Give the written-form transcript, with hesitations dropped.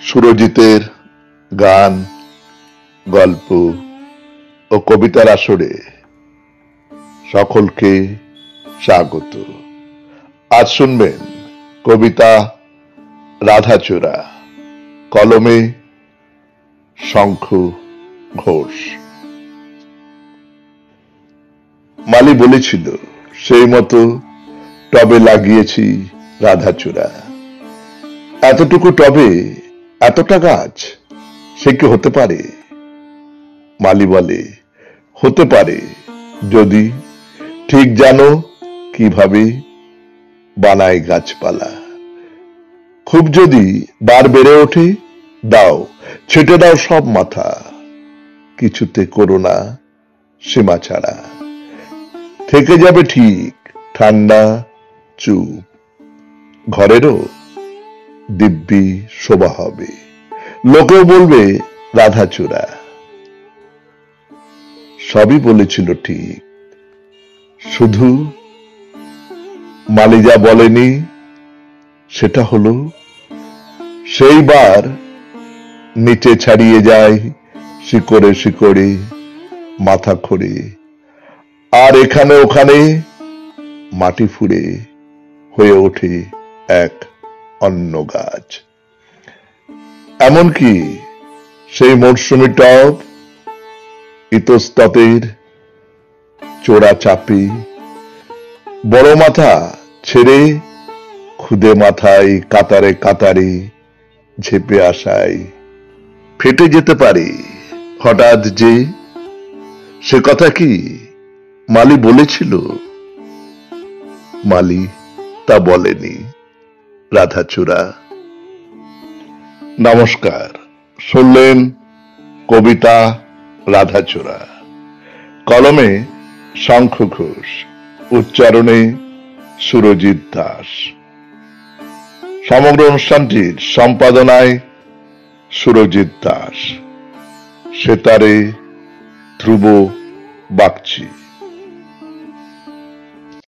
সুরজিতের গান, গল্প ও কবিতার আসরে সকলকে স্বাগত। আজ শুনবেন কবিতা রাধাচূড়া, কলমে শঙ্খু ঘোষ। মালি বলেছিল, সেই মতো টবে লাগিয়েছি রাধাচূড়া। এতটুকু টবে এতটা গাছ, সে কি হতে পারে? মালি বলে, হতে পারে যদি ঠিক জানো কিভাবে বানায় গাছপালা। খুব যদি বার বেড়ে ওঠে, দাও ছেটে দাও সব মাথা, কিছুতে করো না সীমা ছাড়া। থেকে যাবে ঠিক ঠান্ডা চুপ, ঘরেরও দিব্যি শোভা হবে, লোকেও বলবে রাধাচূড়া। সবই বলেছিল ঠিক, শুধু মালি যা বলেনি সেটা হলো সেইবার নিচে ছাড়িয়ে যায় শিকড়ে শিকড়ে মাথা খড়ে, আর এখানে ওখানে মাটি ফুঁড়ে হয়ে ওঠে এক অন্য গাছ। এমনকি সেই মরশুমি টব ইতস্ততের চোরা চাপি বড় মাথা ছেড়ে খুদে মাথায় কাতারে কাতারে ঝেপে আসায় ফেটে যেতে পারে হঠাৎ যে। সে কথা কি মালি বলেছিল? মালি তা বলেনি রাধাচূড়া। নমস্কার, শুনলেন কবিতা রাধাচূড়া, কলমে শঙ্খু ঘোষ, উচ্চারণে সুরজিৎ দাস। সমগ্র অনুষ্ঠানটির সম্পাদনায় সুরজিৎ দাস, সেতারে ধ্রুব বাগচি।